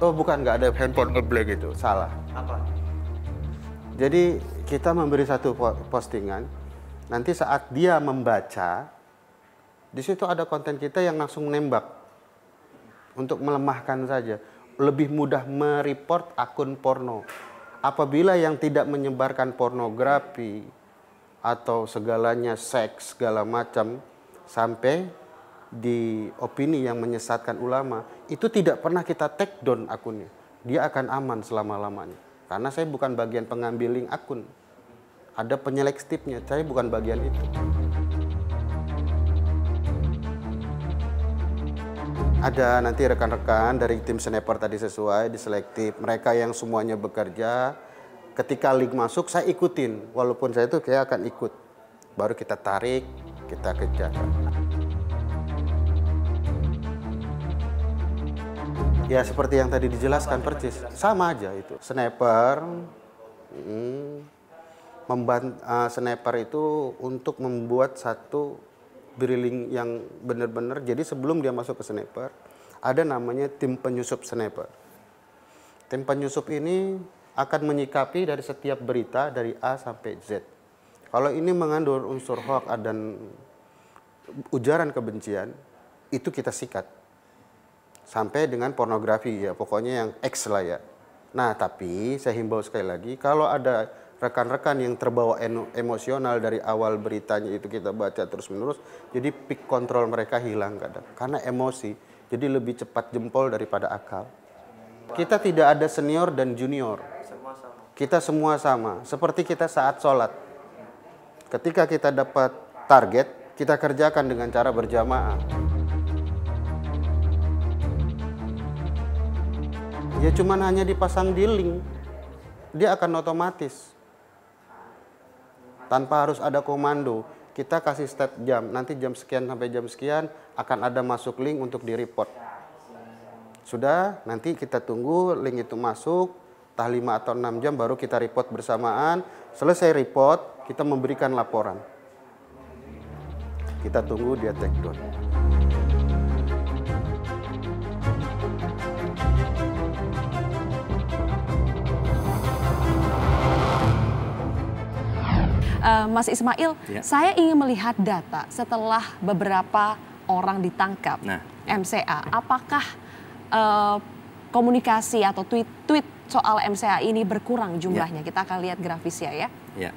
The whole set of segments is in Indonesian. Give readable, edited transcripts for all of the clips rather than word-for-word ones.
Oh bukan, nggak ada handphone ngeblank itu, salah. Apa? Jadi kita memberi satu postingan, nanti saat dia membaca, di situ ada konten kita yang langsung nembak untuk melemahkan saja. Lebih mudah mereport akun porno. Apabila yang tidak menyebarkan pornografi atau segalanya seks segala macam sampai di opini yang menyesatkan ulama, itu tidak pernah kita take down akunnya. Dia akan aman selama-lamanya. Karena saya bukan bagian pengambil link akun. Ada penyelektifnya, saya bukan bagian itu. Ada nanti rekan-rekan dari tim sniper tadi sesuai, diselektif. Mereka yang semuanya bekerja, ketika link masuk saya ikutin. Walaupun saya itu kayak akan ikut. Baru kita tarik, kita kejar. Ya seperti yang tadi dijelaskan persis, sama aja itu. Sniper, sniper itu untuk membuat satu briling yang benar-benar. Jadi sebelum dia masuk ke sniper, ada namanya tim penyusup sniper. Tim penyusup ini akan menyikapi dari setiap berita dari A sampai Z. Kalau ini mengandung unsur hoax dan ujaran kebencian, itu kita sikat. Sampai dengan pornografi ya, pokoknya yang X lah ya. Nah tapi saya himbau sekali lagi, kalau ada rekan-rekan yang terbawa emosional dari awal beritanya itu kita baca terus-menerus, jadi peak kontrol mereka hilang kadang. Karena emosi, jadi lebih cepat jempol daripada akal. Kita tidak ada senior dan junior. Kita semua sama. Seperti kita saat sholat. Ketika kita dapat target, kita kerjakan dengan cara berjamaah. Ya cuman hanya dipasang di link, dia akan otomatis. Tanpa harus ada komando, kita kasih set jam, nanti jam sekian sampai jam sekian akan ada masuk link untuk di-report. Sudah, nanti kita tunggu link itu masuk, entah 5 atau 6 jam baru kita report bersamaan. Selesai report, kita memberikan laporan. Kita tunggu dia take down. Mas Ismail, ya. Saya ingin melihat data setelah beberapa orang ditangkap MCA. Apakah komunikasi atau tweet soal MCA ini berkurang jumlahnya? Kita akan lihat grafisnya ya.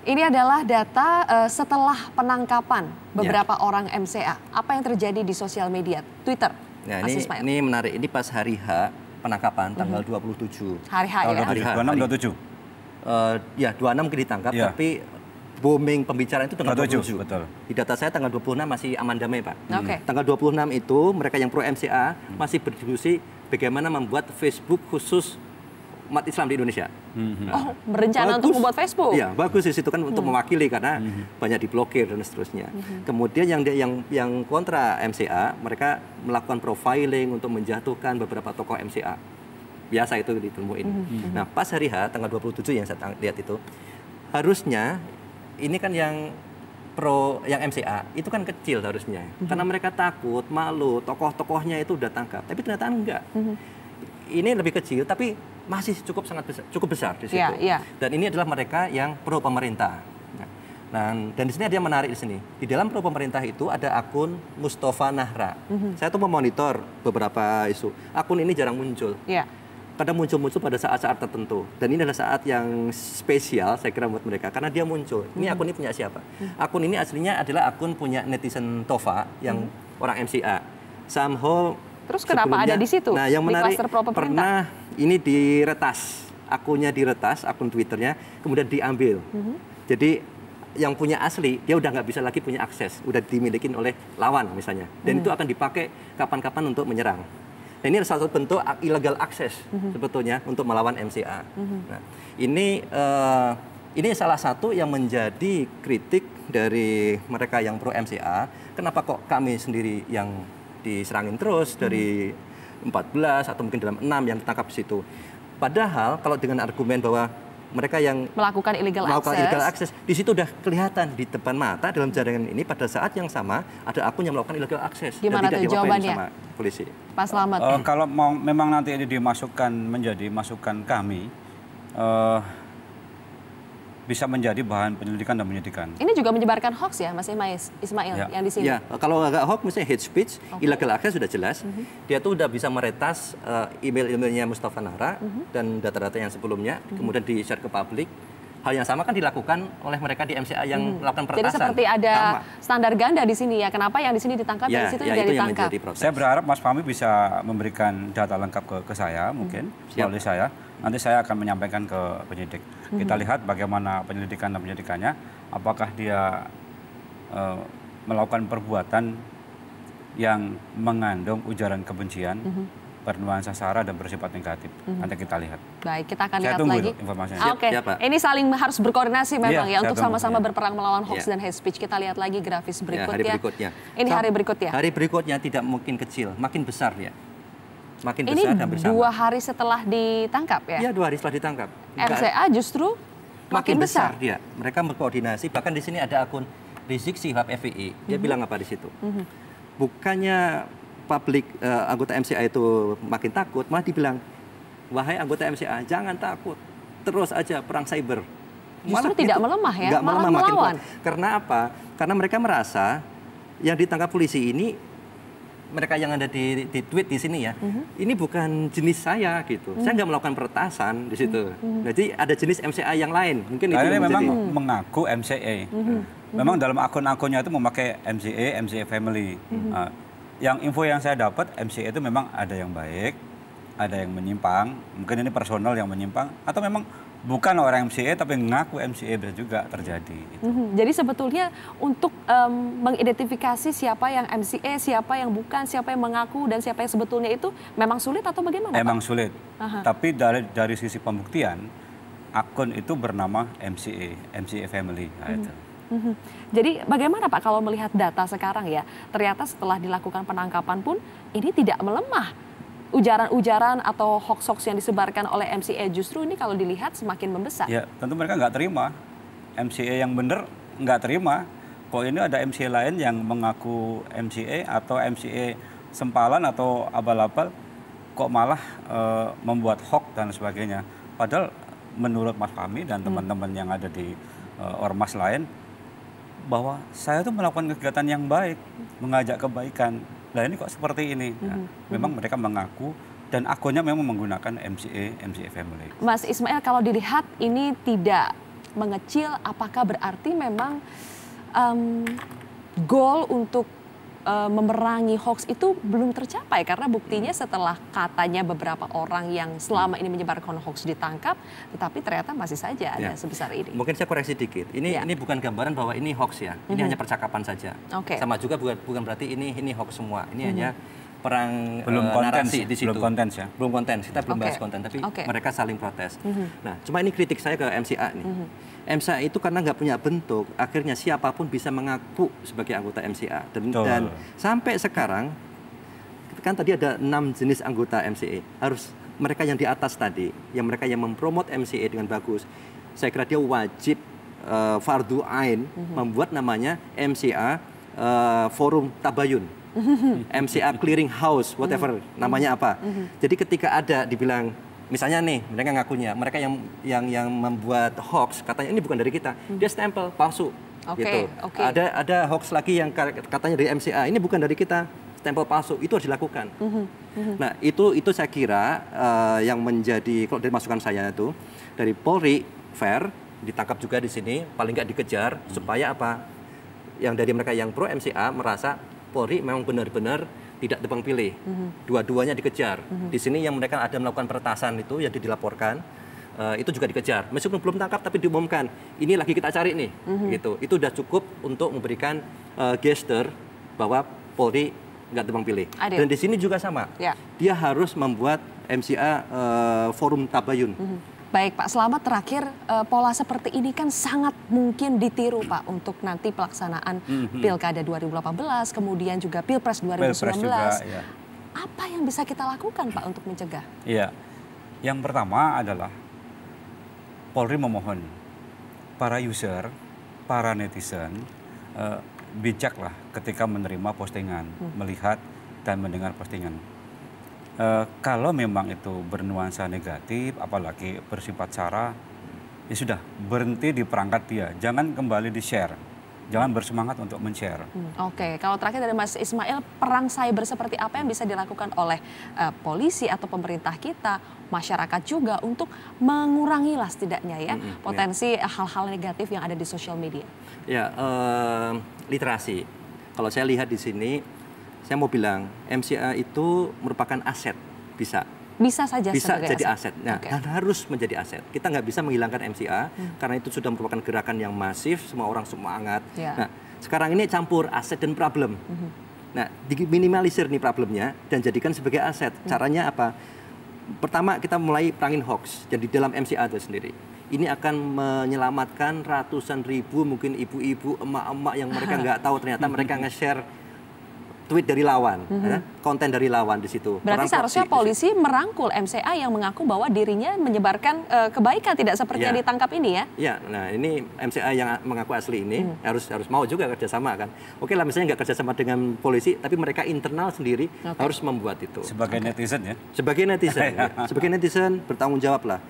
Ini adalah data setelah penangkapan beberapa orang MCA. Apa yang terjadi di sosial media, Twitter, Mas Ismail? Ini menarik, ini pas hari H penangkapan tanggal 27. Hari H ya? Hari H, 26, 27. Ya, 26 ditangkap, tapi booming pembicaraan itu tanggal 27. Betul. Di data saya tanggal 26 masih aman damai, Pak. Okay. Tanggal 26 itu mereka yang pro MCA masih berdiskusi bagaimana membuat Facebook khusus umat Islam di Indonesia. Oh, berencana untuk membuat Facebook? Iya, bagus di situ kan untuk mewakili karena banyak diblokir dan seterusnya. Kemudian yang kontra MCA, mereka melakukan profiling untuk menjatuhkan beberapa tokoh MCA. Biasa itu ditemuin. Nah, pas hari H tanggal 27 yang saya lihat itu, harusnya ini kan yang MCA itu kan kecil harusnya, karena mereka takut, malu, tokoh-tokohnya itu udah tangkap, tapi ternyata enggak. Ini lebih kecil, tapi masih cukup besar di situ. Dan ini adalah mereka yang pro pemerintah. Dan di sini ada yang menarik di sini. Di dalam pro pemerintah itu ada akun Mustafa Nahra. Saya tuh memonitor beberapa isu. Akun ini jarang muncul. Kadang muncul pada saat-saat tertentu. Dan ini adalah saat yang spesial saya kira buat mereka. Karena dia muncul. Ini akun ini punya siapa? Akun ini aslinya adalah akun punya netizen Tova yang orang MCA. Somehow, terus kenapa ada di situ? Nah yang menarik, pernah ini diretas. Akunnya diretas, akun Twitternya. Kemudian diambil. Jadi yang punya asli, dia udah nggak bisa lagi punya akses. Udah dimiliki oleh lawan misalnya. Dan itu akan dipakai kapan-kapan untuk menyerang. Nah, ini salah satu bentuk illegal access sebetulnya untuk melawan MCA. Nah, ini salah satu yang menjadi kritik dari mereka yang pro MCA. Kenapa kok kami sendiri yang diserangin terus dari 14 atau mungkin dalam 6 yang ditangkap di situ. Padahal kalau dengan argumen bahwa mereka yang melakukan illegal access, di situ udah kelihatan di depan mata dalam jaringan ini pada saat yang sama ada akun yang melakukan illegal access. Gimana tuh jawabannya? polisi. Pak Slamet. Kalau memang nanti ini dimasukkan menjadi masukan kami, bisa menjadi bahan penyelidikan dan penyidikan. Ini juga menyebarkan hoax ya, Mas Ismail Ya. yang di sini. Ya, kalau agak hoax misalnya hate speech, illegal access sudah jelas. Dia tuh udah bisa meretas email-emailnya Mustafa Nahra dan data-data yang sebelumnya, kemudian di-share ke publik. Hal yang sama kan dilakukan oleh mereka di MCA yang melakukan peretasan. Jadi seperti ada standar ganda di sini ya. Kenapa yang di sini ditangkap, ya, yang di situ ya, tidak itu yang ditangkap? menjadi proses. Saya berharap Mas Fahmi bisa memberikan data lengkap ke saya mungkin melalui saya. Nanti saya akan menyampaikan ke penyidik. Kita lihat bagaimana penyelidikan dan penyidikannya. Apakah dia melakukan perbuatan yang mengandung ujaran kebencian, bernuansa sara dan bersifat negatif. Nanti kita lihat. Baik, kita akan Saya lihat tunggu lagi. itu informasinya. Oke, Siap, Pak. ini saling harus berkoordinasi memang Iya, ya untuk saya tunggu, sama-sama ya. berperang melawan hoax Ya. dan hate speech. Kita lihat lagi grafis berikutnya. hari berikutnya. Ini hari berikutnya. Hari berikutnya tidak mungkin kecil, makin besar ya. Makin Ini besar dan bersama. 2 hari setelah ditangkap ya. Iya, 2 hari setelah ditangkap. MCA justru Makin besar dia. Mereka berkoordinasi. Bahkan di sini ada akun Rizik Syihab FPI. Dia bilang apa di situ? Bukannya publik anggota MCA itu makin takut, malah dibilang, wahai anggota MCA, jangan takut, terus aja perang cyber. Justru tidak melemah ya, nggak malah melemah, makin melawan. kuat. Karena apa? Karena mereka merasa yang ditangkap polisi ini, mereka yang ada di tweet di sini ya, ini bukan jenis saya gitu. Saya nggak melakukan peretasan di situ. Jadi ada jenis MCA yang lain. Mungkin itu Karena yang memang menjadi. mengaku MCA. Memang dalam akun-akunnya itu memakai MCA, MCA Family. Yang info yang saya dapat, MCA itu memang ada yang baik, ada yang menyimpang. Mungkin ini personal yang menyimpang, atau memang bukan orang MCA tapi mengaku MCA bisa juga terjadi. Jadi sebetulnya untuk mengidentifikasi siapa yang MCA, siapa yang bukan, siapa yang mengaku dan siapa yang sebetulnya itu memang sulit atau bagaimana, Emang Pak? sulit. Tapi dari sisi pembuktian, akun itu bernama MCA, MCA Family. Nah, itu. Jadi bagaimana Pak kalau melihat data sekarang ya, ternyata setelah dilakukan penangkapan pun ini tidak melemah. Ujaran-ujaran atau hoax-hoax yang disebarkan oleh MCA justru ini kalau dilihat semakin membesar. Ya, tentu mereka nggak terima. MCA yang benar nggak terima. Kok ini ada MCA lain yang mengaku MCA atau MCA sempalan atau abal-abal, kok malah membuat hoax dan sebagainya. Padahal menurut Mas Fahmi dan teman-teman yang ada di ormas lain, bahwa saya tuh melakukan kegiatan yang baik, mengajak kebaikan. Nah ini kok seperti ini. Nah, memang mereka mengaku dan akunnya memang menggunakan MCA Family. Mas Ismail, kalau dilihat ini tidak mengecil, apakah berarti memang goal untuk memerangi hoax itu belum tercapai? Karena buktinya setelah katanya beberapa orang yang selama ini menyebarkan hoax ditangkap, tetapi ternyata masih saja ada sebesar ini. Mungkin saya koreksi dikit. Ini bukan gambaran bahwa ini hoax ya. Ini hanya percakapan saja. Sama juga bukan berarti ini hoax semua. Ini hanya perang narasi di situ. Belum konten ya. Belum konten. Kita belum bahas konten, tapi mereka saling protes. Nah, cuma ini kritik saya ke MCA nih. MCA itu karena nggak punya bentuk, akhirnya siapapun bisa mengaku sebagai anggota MCA. Dan sampai sekarang, kan tadi ada 6 jenis anggota MCA. Harus mereka yang di atas tadi, yang mereka yang mempromot MCA dengan bagus, saya kira dia wajib fardu ain membuat namanya MCA Forum Tabayun. MCA Clearing House, whatever namanya apa. Jadi ketika ada dibilang, misalnya nih, mereka ngakunya, mereka yang membuat hoax, katanya ini bukan dari kita, dia stempel palsu. Gitu. Ada hoax lagi yang katanya dari MCA, ini bukan dari kita, stempel palsu, itu harus dilakukan. Nah, itu saya kira yang menjadi, kalau dari masukan saya itu, dari Polri, fair, ditangkap juga di sini, paling nggak dikejar, supaya apa? Yang dari mereka yang pro MCA merasa Polri memang benar-benar tidak tebang pilih, dua-duanya dikejar. Di sini yang mereka ada melakukan peretasan itu yang dilaporkan, itu juga dikejar. Meskipun belum tangkap tapi diumumkan, ini lagi kita cari nih, gitu. Itu sudah cukup untuk memberikan gesture bahwa Polri nggak tebang pilih. Dan di sini juga sama, dia harus membuat MCA Forum Tabayun. Baik Pak, Slamet, terakhir pola seperti ini kan sangat mungkin ditiru Pak untuk nanti pelaksanaan Pilkada 2018, kemudian juga Pilpres 2019. Apa yang bisa kita lakukan Pak untuk mencegah? Iya, yang pertama adalah Polri memohon para user, para netizen bijaklah ketika menerima postingan, melihat dan mendengar postingan. Kalau memang itu bernuansa negatif, apalagi bersifat sara, ya sudah, berhenti di perangkat dia. Jangan kembali di-share. Jangan bersemangat untuk men-share. Oke, kalau terakhir dari Mas Ismail, perang cyber seperti apa yang bisa dilakukan oleh polisi atau pemerintah kita, masyarakat juga untuk mengurangi lah setidaknya ya potensi hal-hal negatif yang ada di sosial media? Ya, literasi. Kalau saya lihat di sini, saya mau bilang MCA itu merupakan aset, bisa saja bisa sebagai jadi aset. Nah, dan harus menjadi aset. Kita nggak bisa menghilangkan MCA karena itu sudah merupakan gerakan yang masif, semua orang semangat. Nah, sekarang ini campur aset dan problem. Nah, diminimalisir nih problemnya dan jadikan sebagai aset. Caranya apa? Pertama, kita mulai perangin hoax. Jadi dalam MCA itu sendiri. Ini akan menyelamatkan ratusan ribu mungkin ibu-ibu, emak-emak yang mereka nggak tahu ternyata mereka nge-share tweet dari lawan, konten dari lawan di situ. Berarti seharusnya polisi merangkul MCA yang mengaku bahwa dirinya menyebarkan kebaikan, tidak seperti yang ditangkap ini ya? Iya, nah ini MCA yang mengaku asli ini harus mau juga kerjasama kan. Oke lah, misalnya nggak kerjasama dengan polisi, tapi mereka internal sendiri harus membuat itu. Sebagai netizen ya? Sebagai netizen, sebagai netizen bertanggung jawab lah.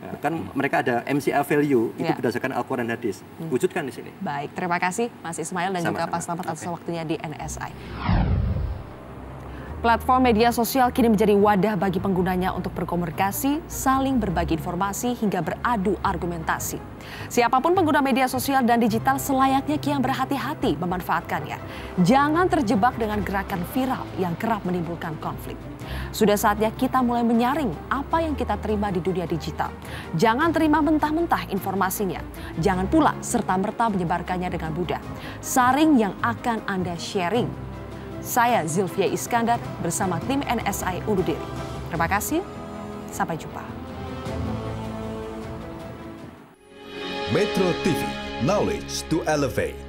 Ya, kan mereka ada MCA value itu berdasarkan Al-Quran dan Hadis. Wujudkan di sini. Baik, terima kasih Mas Ismail dan juga Pak Slamet atas waktunya di NSI. Platform media sosial kini menjadi wadah bagi penggunanya untuk berkomunikasi, saling berbagi informasi, hingga beradu argumentasi. Siapapun pengguna media sosial dan digital selayaknya kian berhati-hati memanfaatkannya. Jangan terjebak dengan gerakan viral yang kerap menimbulkan konflik. Sudah saatnya kita mulai menyaring apa yang kita terima di dunia digital. Jangan terima mentah-mentah informasinya. Jangan pula serta-merta menyebarkannya dengan mudah. Saring yang akan Anda sharing. Saya Zilvia Iskandar bersama tim NSI undur diri. Terima kasih, sampai jumpa. Metro TV, knowledge to elevate.